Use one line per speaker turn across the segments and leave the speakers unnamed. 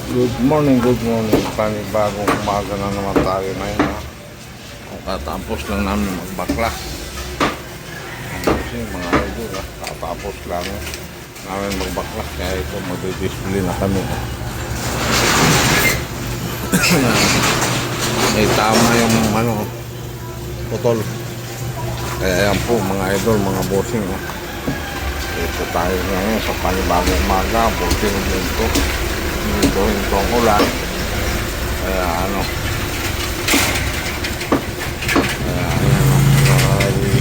Good morning, good morning. Panibagong umaga na naman tayo ngayon, ha. Katapos lang namin magbaklas. Kasi mga idol, ha. Katapos lang namin magbaklas. Kaya ito, mag-display na kami, ha. May tama yung putol. Kaya yan po mga idol, mga bossing, ha. Ito tayo ngayon sa panibagong umaga. Bossing dito. Ito ang ulan. Kaya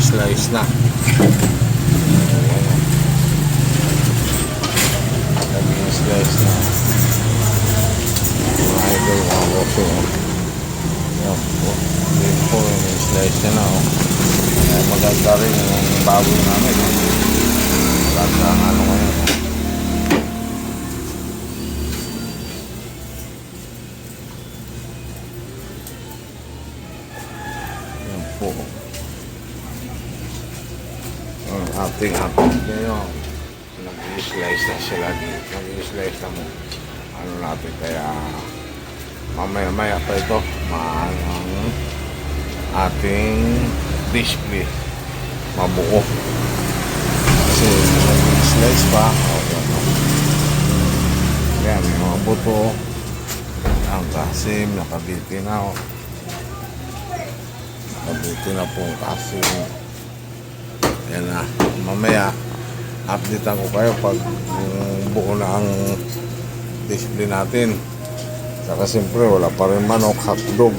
slice na. Slice na. Mga idol, mga boso. Yan po. Yan po yung slice na, oh. Kaya maganda rin yung baboy namin. Maganda ang ngayon. Po. Ang ating hapon ngayon, nag-i-slice na sila dito. Nag-i-slice na mo natin, kaya mamaya pa ito ang ating display mabuo kasi nag-i-slice pa. Yan, yung mga buto ang kasim nakabiti na, Mabuti na po kasi yan na. Mamaya update ko kayo pag buo na ang display natin. Saka siyempre wala pa rin manok, hotdog.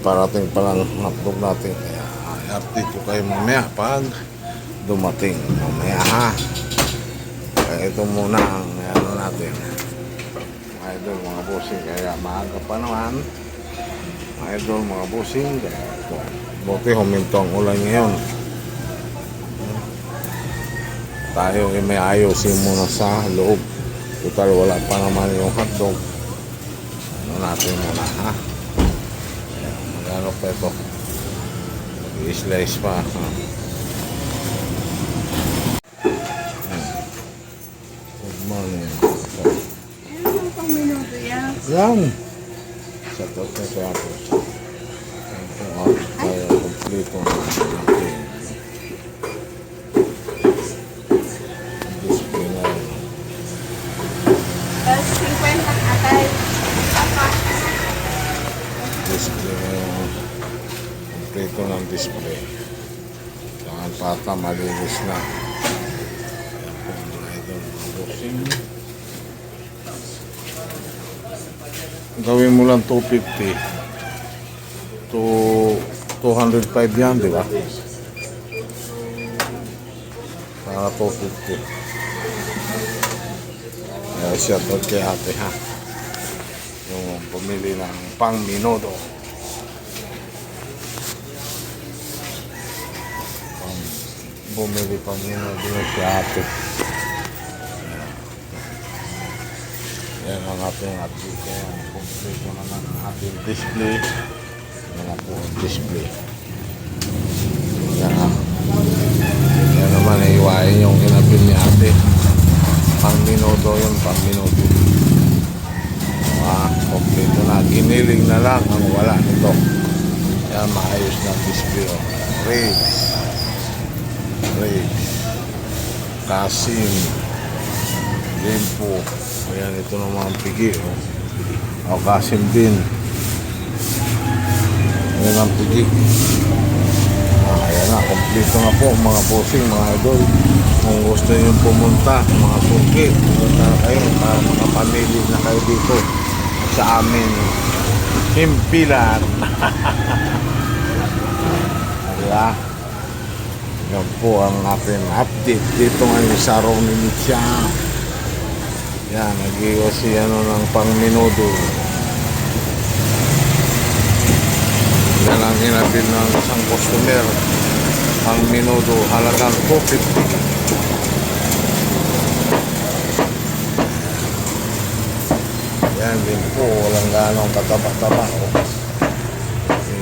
Parating pa lang hotdog natin. Kaya update ko kayo mamaya pag dumating. Mamaya, ha. Kaya ito muna ang natin. Mga idol, mga bossing. Kaya maaga pa naman. Mga idol, mga bossing, buti huminto ang ulan ngayon. Tayo may ayusin muna sa loob. Total wala pa naman yung hotdog. Natin muna, ha. Magano pa ito, mag-i-slice pa, ha. Good morning.
Ano ang pang minuto yan?
Yan. Sa total kaya po. Kaya kompleto na natin. Display na yun.
Tapos 50 atay.
Display na yun. Kompleto ng display. Saan pata malinis na. Ayan po mga idol, mga bossing. Gawin mo lang 250 to 205 yan, di ba? Para 250. Kaya siya to kay ate, ha. Yung pumili ng pang minuto. Bumili pang minuto yung si ate. Yan ang ating update. Kaya complete naman ang ating display. Yan na po ang display. Yan naman, iwain yung inabil ni ate. Pang minuto yun, pang minuto. Complete na. Giniling na lang ang wala nito. Yan, maayos na display. Rage. Kasim. Limpo. Ayan, ito naman ang pigi, Kasim din. Ayan ang pigi. Ayan na, kompleto na po mga bossing, mga idol. Kung gusto nyo pumunta, mga suki, pumunta na kayo para makapamili na kayo dito sa amin Himpilan. Diba? Yan po ang ating update dito ngayon sa Roninicha. Yan, nag-iwas ng pang minuto. Yan ang inabil ng isang customer. Pang minuto, halagang 250. Yan din po, walang ganong kataba-taba.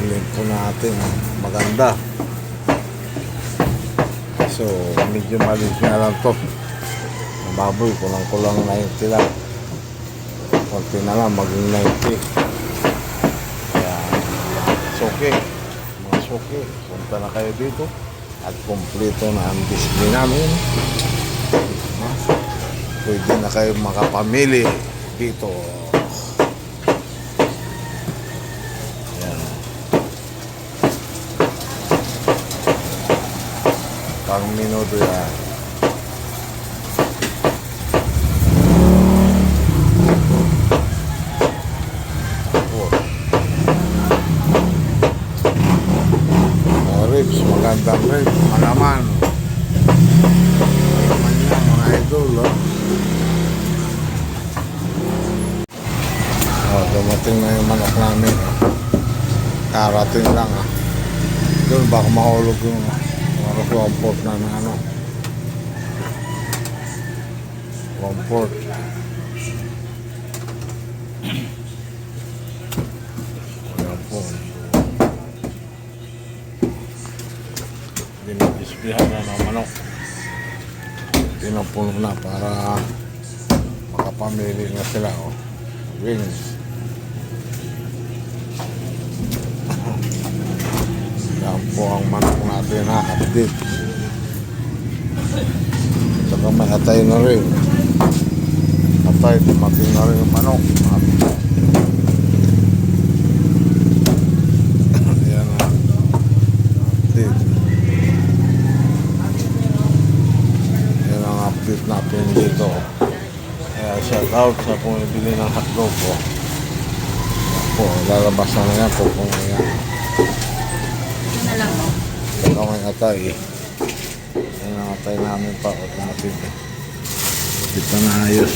Yung po natin, maganda. So, medyo maliit na lang to. Baboy, kulang-kulang na yung tila. konti na lang maging 90. Kaya suki, mga suki, punta na kayo dito at kumpleto na ang display namin. Pwede na kayo makapamili dito. Ayan. Pang minuto yan. Ribs, magandang ribs, malaman. Malaman yan, mga idol, oh. Dumating na yung manok namin. Karating lang, ah. Doon baka mahulog yung comfort na ano. Comfort. Ayan po. Dinidisplihan na ng manok. Pinapuno na para makapamili na sila, oh. Wings. Yan po ang manok natin na update. Saka may atay na rin. Atay, dumating na rin yung manok. Yan na. Update. Yan ang update natin dito. Kaya shout out sa pumibili ng hotdog po. Po, lalabas na yan po kung yan.
Ito na lang, oh.
Saka may atay. Yan ang atay namin pa. Automatic. Dito na ayos.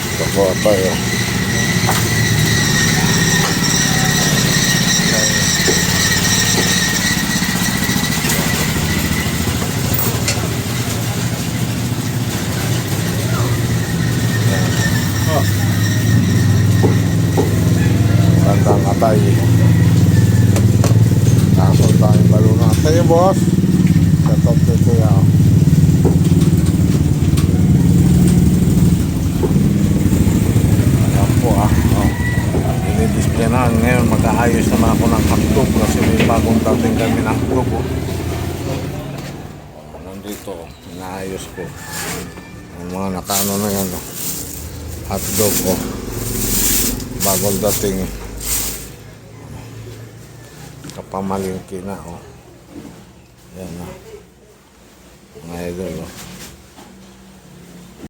Ito po atay, oh. Gandang atay. Kaso tayong baluna. Atay, boss. Set up dito yan. Ayan po, ah. Oh. Dinidisplay na. Ngayon mag-aayos naman ako ng hotdog kasi may bagong dating kami ng hotdog, oh. Nandito, inaayos ko. Ang mga nakano na yan, oh. Hotdog, oh. Bagong dating, kapamalingki na, oh. Yan na, mga idol, oh.